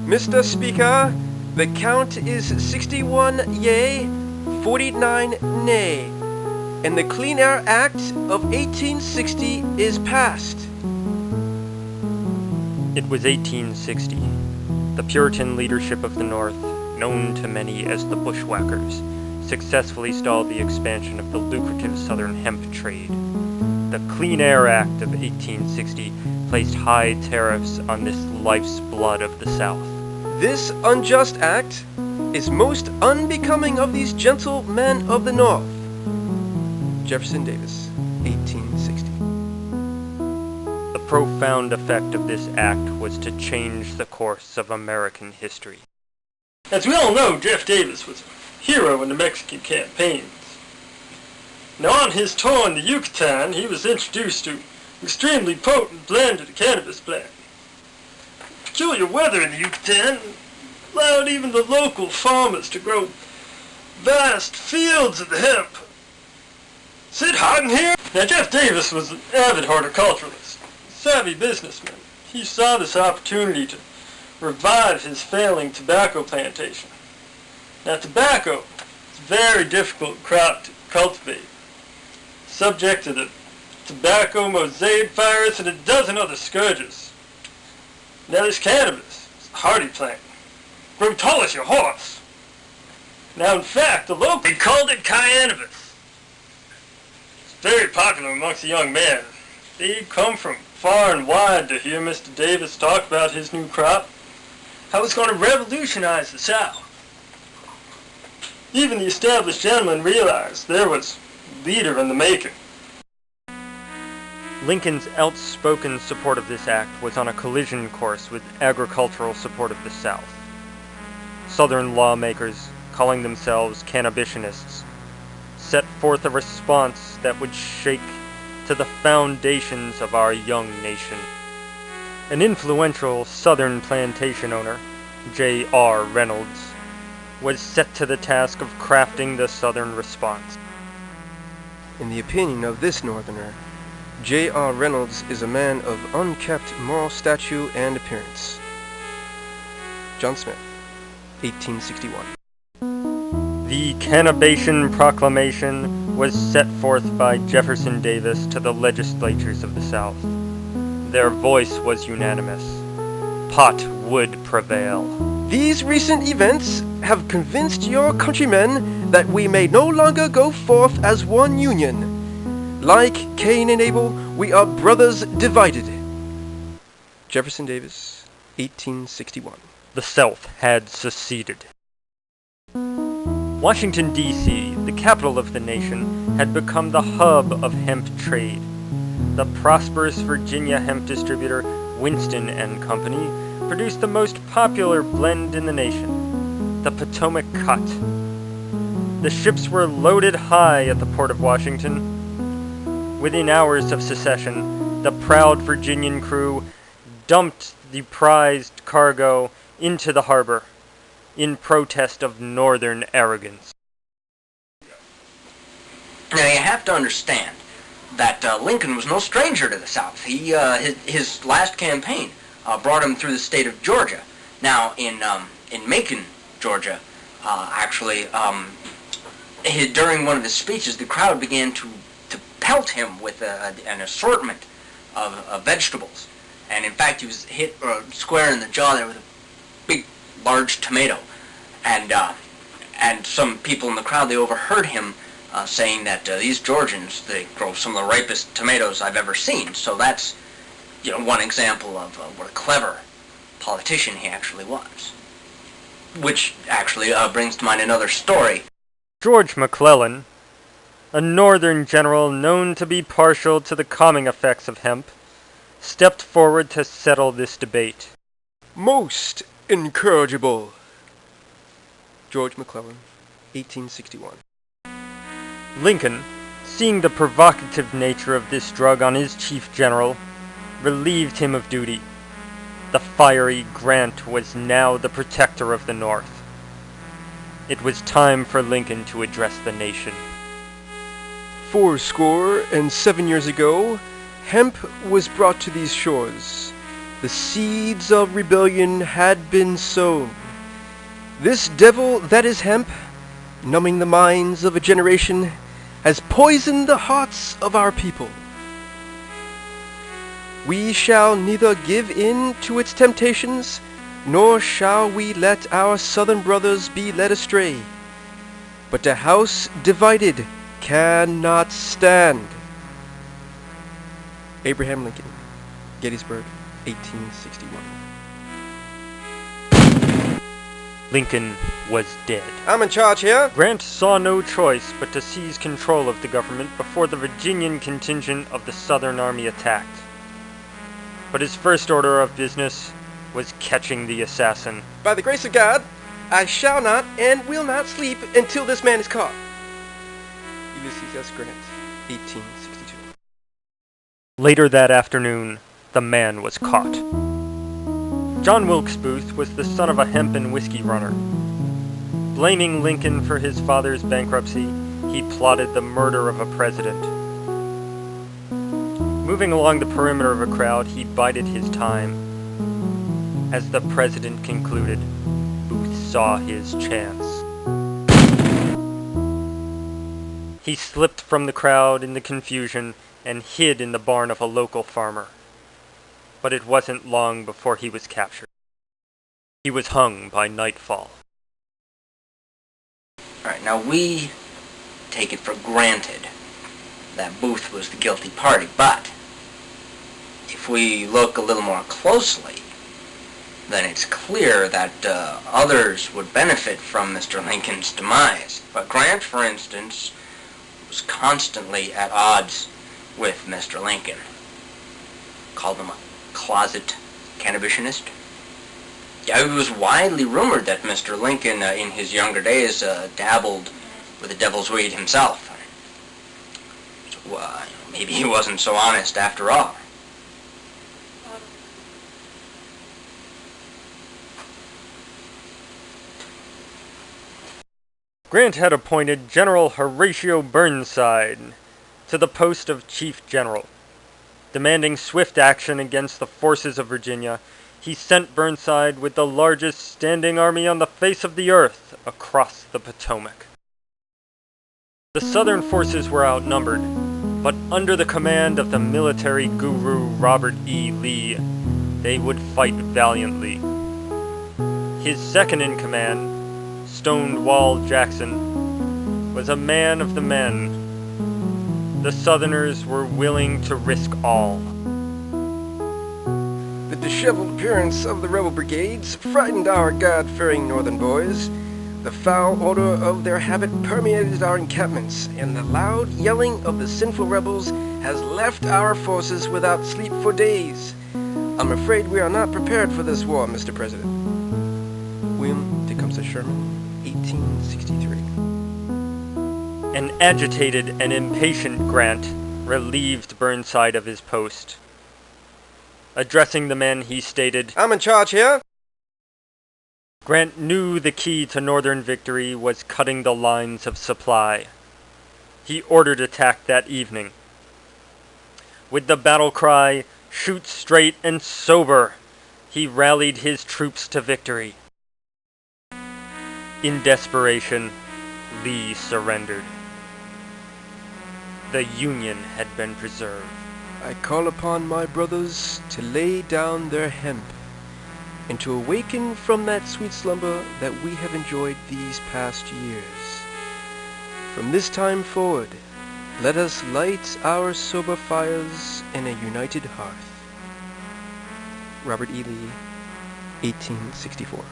Mr. Speaker, the count is 61 yea, 49 nay, and the Clean Air Act of 1860 is passed. It was 1860. The Puritan leadership of the North, known to many as the Bushwhackers, successfully stalled the expansion of the lucrative southern hemp trade. The Clean Air Act of 1860 placed high tariffs on this life's blood of the South. This unjust act is most unbecoming of these gentle men of the North. Jefferson Davis, 1860. The profound effect of this act was to change the course of American history. As we all know, Jeff Davis was a hero in the Mexican campaigns. Now on his tour in the Yucatan, he was introduced to an extremely potent blend of the cannabis plant. Peculiar weather in the Yucatan allowed even the local farmers to grow vast fields of the hemp. Is it hot in here? Now Jeff Davis was an avid horticulturalist, a savvy businessman. He saw this opportunity to revive his failing tobacco plantation. Now tobacco is a very difficult crop to cultivate, subject to the tobacco mosaic virus and a dozen other scourges. Now this cannabis is a hardy plant, grow tall as your horse. Now in fact, the local, they called it cannabis. It's very popular amongst the young men. They'd come from far and wide to hear Mr. Davis talk about his new crop, how it's going to revolutionize the South. Even the established gentlemen realized there was a leader in the making. Lincoln's outspoken support of this act was on a collision course with agricultural support of the South. Southern lawmakers, calling themselves cannabitionists, set forth a response that would shake to the foundations of our young nation. An influential Southern plantation owner, J.R. Reynolds, was set to the task of crafting the Southern response. In the opinion of this Northerner, J.R. Reynolds is a man of unkept moral stature and appearance. John Smith, 1861. The Cannabation Proclamation was set forth by Jefferson Davis to the legislatures of the South. Their voice was unanimous. Pot would prevail. These recent events have convinced your countrymen that we may no longer go forth as one union. Like Cain and Abel, we are brothers divided. Jefferson Davis, 1861. The South had seceded. Washington, D.C., the capital of the nation, had become the hub of hemp trade. The prosperous Virginia hemp distributor, Winston and Company, produced the most popular blend in the nation, the Potomac Cut. The ships were loaded high at the port of Washington. Within hours of secession, the proud Virginian crew dumped the prized cargo into the harbor in protest of Northern arrogance. Now you have to understand that Lincoln was no stranger to the South. His last campaign brought him through the state of Georgia. Now in Macon, Georgia, during one of his speeches, the crowd began to pelt him with an assortment of vegetables, and in fact he was hit square in the jaw there with a big, large tomato, and some people in the crowd, they overheard him saying that these Georgians, they grow some of the ripest tomatoes I've ever seen. So that's, one example of what a clever politician he actually was. Which actually brings to mind another story. George McClellan, a Northern general known to be partial to the calming effects of hemp, stepped forward to settle this debate. Most incorrigible. George McClellan, 1861. Lincoln, seeing the provocative nature of this drug on his chief general, relieved him of duty. The fiery Grant was now the protector of the North. It was time for Lincoln to address the nation. 7 years ago, hemp was brought to these shores. the seeds of rebellion had been sown. This devil that is hemp, numbing the minds of a generation, has poisoned the hearts of our people. We shall neither give in to its temptations, nor shall we let our southern brothers be led astray. But a house divided cannot stand. Abraham Lincoln, Gettysburg, 1861. Lincoln was dead. I'm in charge here. Grant saw no choice but to seize control of the government before the Virginian contingent of the Southern Army attacked. But his first order of business was catching the assassin. By the grace of God, I shall not and will not sleep until this man is caught. Ulysses S. Grant, 1862. Later that afternoon, the man was caught. John Wilkes Booth was the son of a hemp and whiskey runner. Blaming Lincoln for his father's bankruptcy, he plotted the murder of a president. Moving along the perimeter of a crowd, he bided his time. As the president concluded, Booth saw his chance. He slipped from the crowd in the confusion and hid in the barn of a local farmer. But it wasn't long before he was captured. He was hung by nightfall. Alright, now we take it for granted that Booth was the guilty party, but if we look a little more closely, then it's clear that others would benefit from Mr. Lincoln's demise. But Grant, for instance, was constantly at odds with Mr. Lincoln. Called him a closet cannabisonist. Yeah, it was widely rumored that Mr. Lincoln, in his younger days, dabbled with the devil's weed himself. So, maybe he wasn't so honest after all. Grant had appointed General Horatio Burnside to the post of Chief General. Demanding swift action against the forces of Virginia, he sent Burnside with the largest standing army on the face of the earth across the Potomac. The Southern forces were outnumbered, but under the command of the military guru Robert E. Lee, they would fight valiantly. His second in command, Stonewall Jackson, was a man of the men. The Southerners were willing to risk all. The disheveled appearance of the rebel brigades frightened our God-fearing northern boys. The foul odor of their habit permeated our encampments, and the loud yelling of the sinful rebels has left our forces without sleep for days. I'm afraid we are not prepared for this war, Mr. President. William Tecumseh Sherman, 1863. An agitated and impatient Grant relieved Burnside of his post. Addressing the men, he stated, I'm in charge here. Grant knew the key to Northern victory was cutting the lines of supply. He ordered attack that evening. With the battle cry, "Shoot straight and sober," he rallied his troops to victory. In desperation, Lee surrendered. The Union had been preserved. I call upon my brothers to lay down their hemp and to awaken from that sweet slumber that we have enjoyed these past years. From this time forward, let us light our sober fires in a united hearth. Robert E. Lee, 1864.